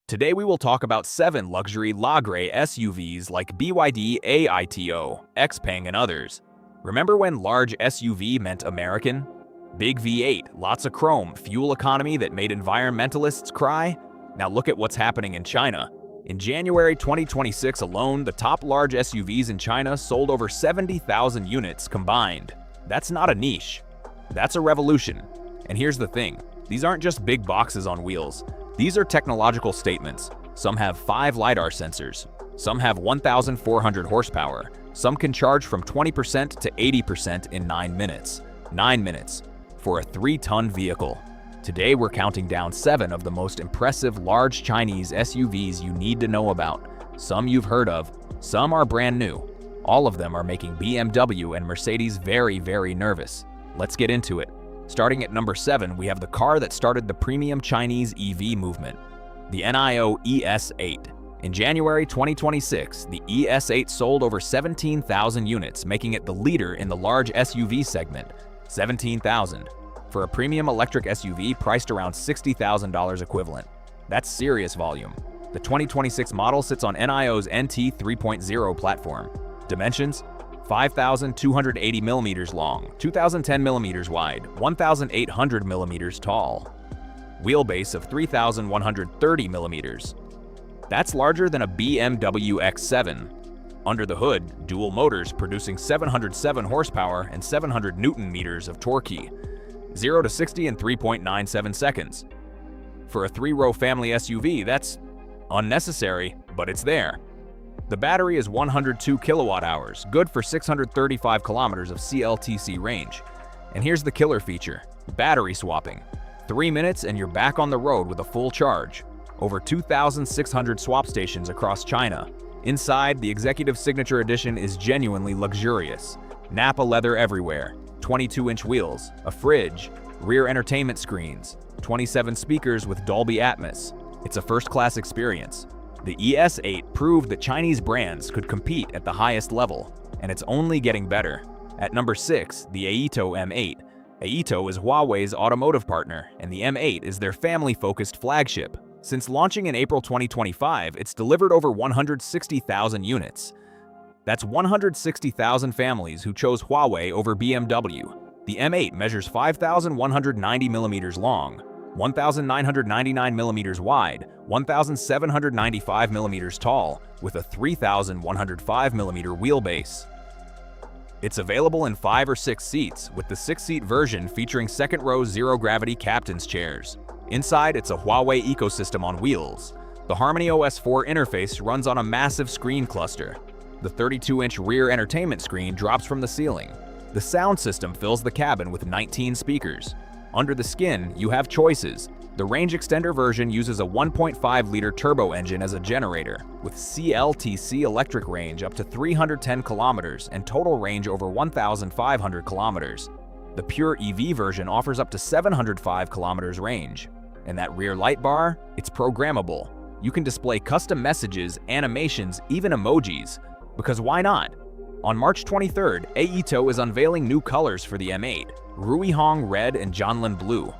Today we will talk about 7 luxury Lagre SUVs like BYD, AITO, Xpeng, and others. Remember when large SUV meant American? Big V8, lots of chrome, fuel economy that made environmentalists cry? Now look at what's happening in China. In January 2026 alone, the top large SUVs in China sold over 70,000 units combined. That's not a niche. That's a revolution. And here's the thing, these aren't just big boxes on wheels. These are technological statements. Some have 5 LiDAR sensors. Some have 1,400 horsepower. Some can charge from 20% to 80% in 9 minutes. 9 minutes for a 3-ton vehicle. Today we're counting down 7 of the most impressive large Chinese SUVs you need to know about. Some you've heard of, some are brand new. All of them are making BMW and Mercedes very, very nervous. Let's get into it. Starting at number 7, we have the car that started the premium Chinese EV movement, the NIO ES8. In January 2026, the ES8 sold over 17,000 units, making it the leader in the large SUV segment. 17,000. For a premium electric SUV priced around $60,000 equivalent. That's serious volume. The 2026 model sits on NIO's NT 3.0 platform. Dimensions: 5,280 millimeters long, 2,010 millimeters wide, 1,800 millimeters tall. Wheelbase of 3,130 millimeters. That's larger than a BMW X7. Under the hood, dual motors producing 707 horsepower and 700 newton meters of torque. 0 to 60 in 3.97 seconds. For a 3-row family SUV, that's unnecessary, but it's there. The battery is 102 kilowatt hours, good for 635 kilometers of CLTC range. And here's the killer feature, battery swapping. 3 minutes and you're back on the road with a full charge. Over 2,600 swap stations across China. Inside, the Executive Signature Edition is genuinely luxurious. Nappa leather everywhere, 22-inch wheels, a fridge, rear entertainment screens, 27 speakers with Dolby Atmos. It's a first-class experience. The ES8 proved that Chinese brands could compete at the highest level, and it's only getting better. At number 6, the AITO M8. AITO is Huawei's automotive partner, and the M8 is their family-focused flagship. Since launching in April 2025, it's delivered over 160,000 units. That's 160,000 families who chose Huawei over BMW. The M8 measures 5,190 millimeters long, 1,999 millimeters wide, 1,795 millimeters tall, with a 3,105 millimeter wheelbase. It's available in 5 or 6 seats, with the 6-seat version featuring second-row zero-gravity captain's chairs. Inside, it's a Huawei ecosystem on wheels. The Harmony OS 4 interface runs on a massive screen cluster. The 32-inch rear entertainment screen drops from the ceiling. The sound system fills the cabin with 19 speakers. Under the skin, you have choices. The range extender version uses a 1.5-liter turbo engine as a generator, with CLTC electric range up to 310 kilometers and total range over 1,500 kilometers. The pure EV version offers up to 705 kilometers range. And that rear light bar, it's programmable. You can display custom messages, animations, even emojis. Because why not? On March 23rd, AITO is unveiling new colors for the M8, Ruihong Red and Jianlin Blue.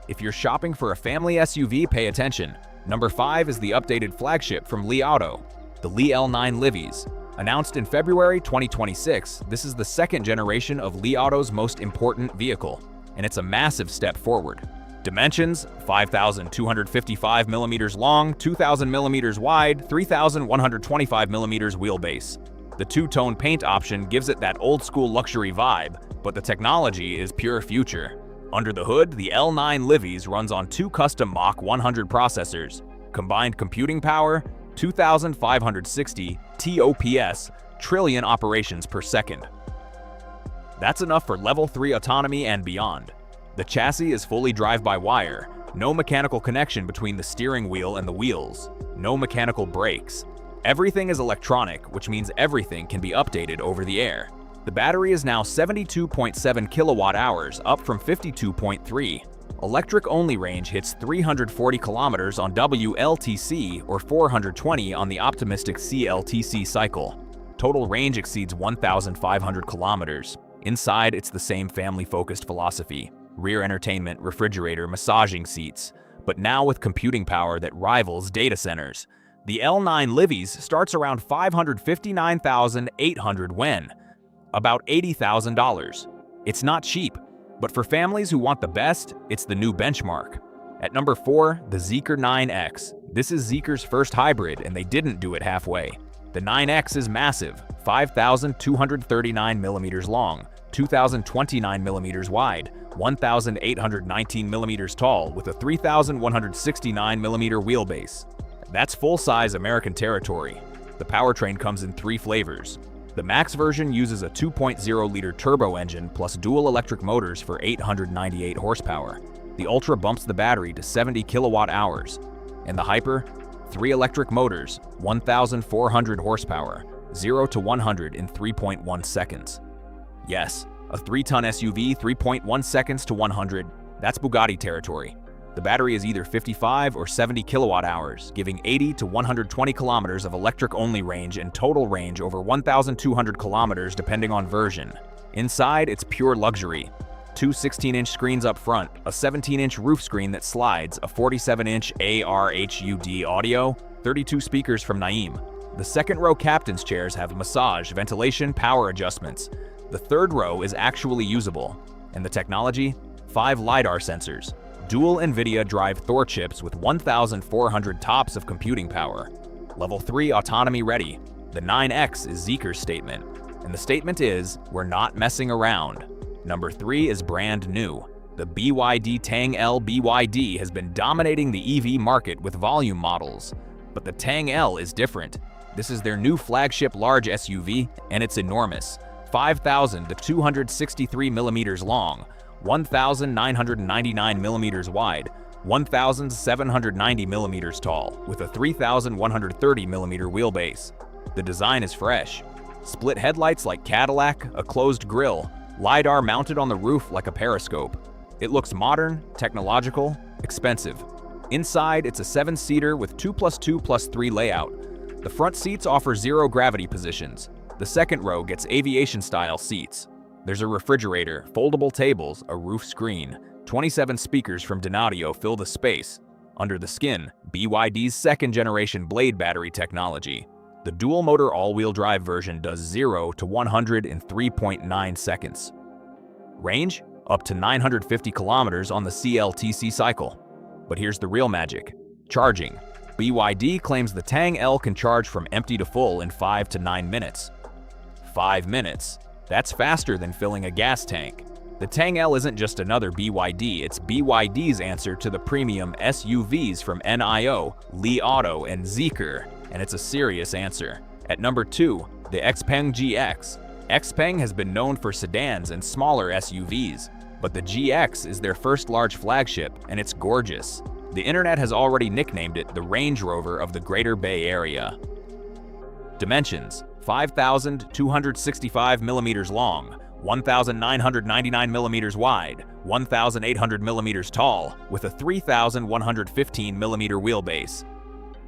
If you're shopping for a family SUV, pay attention. Number 5 is the updated flagship from Li Auto, the L9 Livis. Announced in February 2026, this is the 2nd generation of Li Auto's most important vehicle, and it's a massive step forward. Dimensions: 5,255 millimeters long, 2,000 millimeters wide, 3,125 millimeters wheelbase. The 2-tone paint option gives it that old-school luxury vibe, but the technology is pure future. Under the hood, the L9 Livis runs on 2 custom Mach 100 processors, combined computing power, 2,560 TOPS, trillion operations per second. That's enough for level 3 autonomy and beyond. The chassis is fully drive-by-wire, no mechanical connection between the steering wheel and the wheels, no mechanical brakes. Everything is electronic, which means everything can be updated over the air. The battery is now 72.7 kilowatt hours, up from 52.3. Electric-only range hits 340 kilometers on WLTC or 420 on the optimistic CLTC cycle. Total range exceeds 1,500 kilometers. Inside, it's the same family-focused philosophy. Rear entertainment, refrigerator, massaging seats. but now with computing power that rivals data centers. The L9 Livis starts around $559,800 about $80,000. It's not cheap, but for families who want the best, it's the new benchmark. At number 4, the Zeekr 9X. This is Zeekr's first hybrid, and they didn't do it halfway. The 9X is massive, 5,239 millimeters long, 2,029 millimeters wide, 1,819 millimeters tall, with a 3,169 millimeter wheelbase. That's full-size American territory. The powertrain comes in 3 flavors. The Max version uses a 2.0-liter turbo engine plus dual electric motors for 898 horsepower. The Ultra bumps the battery to 70 kilowatt-hours. And the Hyper, 3 electric motors, 1,400 horsepower, 0 to 100 in 3.1 seconds. Yes, a 3-ton SUV, 3.1 seconds to 100, that's Bugatti territory. The battery is either 55 or 70 kilowatt-hours, giving 80 to 120 kilometers of electric-only range and total range over 1,200 kilometers depending on version. Inside, it's pure luxury. 2 16-inch screens up front, a 17-inch roof screen that slides, a 47-inch ARHUD audio, 32 speakers from NIO. The second-row captain's chairs have massage, ventilation, power adjustments. The third row is actually usable. And the technology? 5 LiDAR sensors. Dual NVIDIA Drive Thor chips with 1,400 TOPS of computing power. Level 3 autonomy ready. The 9X is Zeekr's statement. And the statement is, we're not messing around. Number 3 is brand new. The BYD Tang L BYD has been dominating the EV market with volume models. But the Tang L is different. This is their new flagship large SUV, and it's enormous. 5,000 to 263 millimeters long, 1,999 millimeters wide, 1,790 millimeters tall, with a 3,130 millimeter wheelbase. The design is fresh. Split headlights like Cadillac, a closed grille, LiDAR mounted on the roof like a periscope. It looks modern, technological, expensive. Inside, it's a 7-seater with 2+2+3 layout. The front seats offer 0 gravity positions. The second row gets aviation-style seats. There's a refrigerator, foldable tables, a roof screen. 27 speakers from Audio fill the space. Under the skin, BYD's second-generation Blade battery technology. The dual-motor all-wheel drive version does 0 to 100 in 3.9 seconds. Range? Up to 950 kilometers on the CLTC cycle. But here's the real magic. Charging. BYD claims the Tang L can charge from empty to full in 5 to 9 minutes. 5 minutes. That's faster than filling a gas tank. The Tang L isn't just another BYD, it's BYD's answer to the premium SUVs from NIO, Li Auto, and Zeekr, and it's a serious answer. At number 2, the Xpeng GX. Xpeng has been known for sedans and smaller SUVs, but the GX is their first large flagship, and it's gorgeous. The internet has already nicknamed it the Range Rover of the Greater Bay Area. Dimensions: 5,265 millimeters long, 1,999 millimeters wide, 1,800 millimeters tall, with a 3,115 millimeter wheelbase.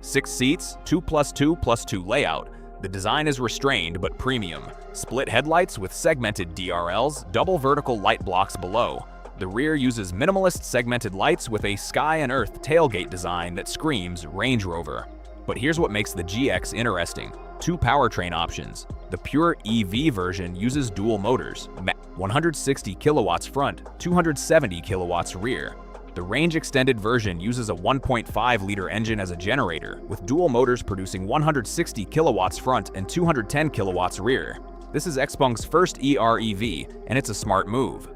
6 seats, 2+2+2 layout. The design is restrained but premium. Split headlights with segmented DRLs, double vertical light blocks below. The rear uses minimalist segmented lights with a sky and earth tailgate design that screams Range Rover. But here's what makes the GX interesting. 2 powertrain options. The pure EV version uses dual motors, 160 kilowatts front, 270 kilowatts rear. The range-extended version uses a 1.5-liter engine as a generator, with dual motors producing 160 kilowatts front and 210 kilowatts rear. This is Xpeng's first EREV, and it's a smart move.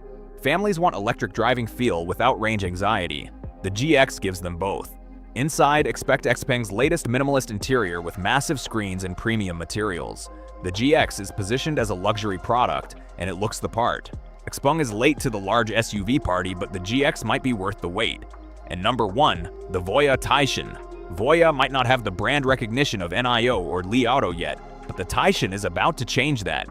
Families want electric driving feel without range anxiety. The GX gives them both. Inside, expect Xpeng's latest minimalist interior with massive screens and premium materials. The GX is positioned as a luxury product, and it looks the part. Xpeng is late to the large SUV party, but the GX might be worth the wait. And number 1, the Voya Taishan. Voya might not have the brand recognition of NIO or Li Auto yet, but the Taishan is about to change that.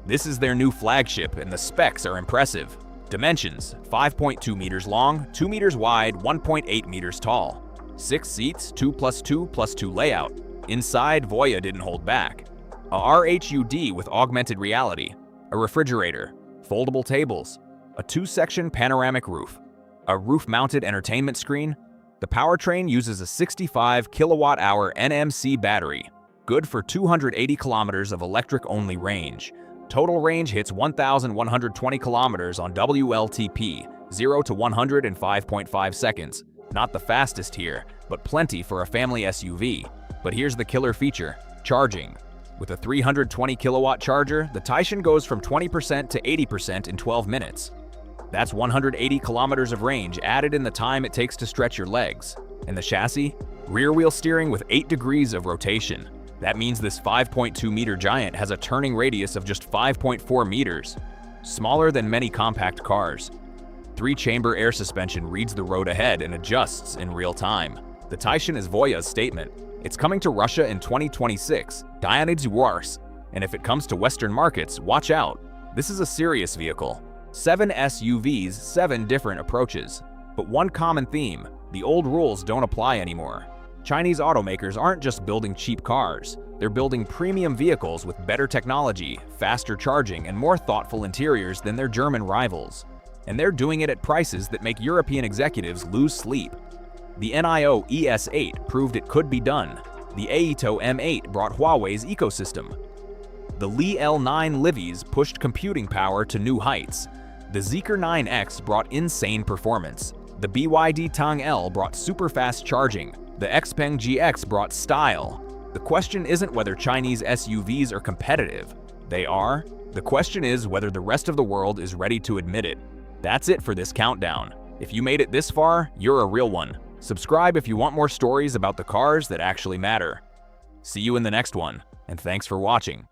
This is their new flagship, and the specs are impressive. Dimensions: 5.2 meters long, 2 meters wide, 1.8 meters tall. 6 seats, 2+2+2 layout. Inside, Voya didn't hold back. A RHUD with augmented reality, a refrigerator, foldable tables, a 2-section panoramic roof, a roof-mounted entertainment screen, The powertrain uses a 65 kilowatt-hour NMC battery, good for 280 kilometers of electric-only range. Total range hits 1,120 kilometers on WLTP, 0 to 100 in 5.5 seconds. Not the fastest here, but plenty for a family SUV. But here's the killer feature: charging. With a 320 kilowatt charger, the Taishan goes from 20% to 80% in 12 minutes. That's 180 kilometers of range added in the time it takes to stretch your legs. And the chassis? Rear-wheel steering with 8 degrees of rotation. That means this 5.2-meter giant has a turning radius of just 5.4 meters, smaller than many compact cars. 3-chamber air suspension reads the road ahead and adjusts in real time. The Taishan is Voya's statement. It's coming to Russia in 2026, and if it comes to Western markets, watch out. This is a serious vehicle. 7 SUVs, 7 different approaches. But one common theme: the old rules don't apply anymore. Chinese automakers aren't just building cheap cars, they're building premium vehicles with better technology, faster charging, and more thoughtful interiors than their German rivals. And they're doing it at prices that make European executives lose sleep. The NIO ES8 proved it could be done. The AITO M8 brought Huawei's ecosystem. The L9 Livis pushed computing power to new heights. The Zeekr 9X brought insane performance. The BYD Tang L brought super-fast charging. The Xpeng GX brought style. The question isn't whether Chinese SUVs are competitive. They are. The question is whether the rest of the world is ready to admit it. That's it for this countdown. If you made it this far, you're a real one. Subscribe if you want more stories about the cars that actually matter. See you in the next one, and thanks for watching.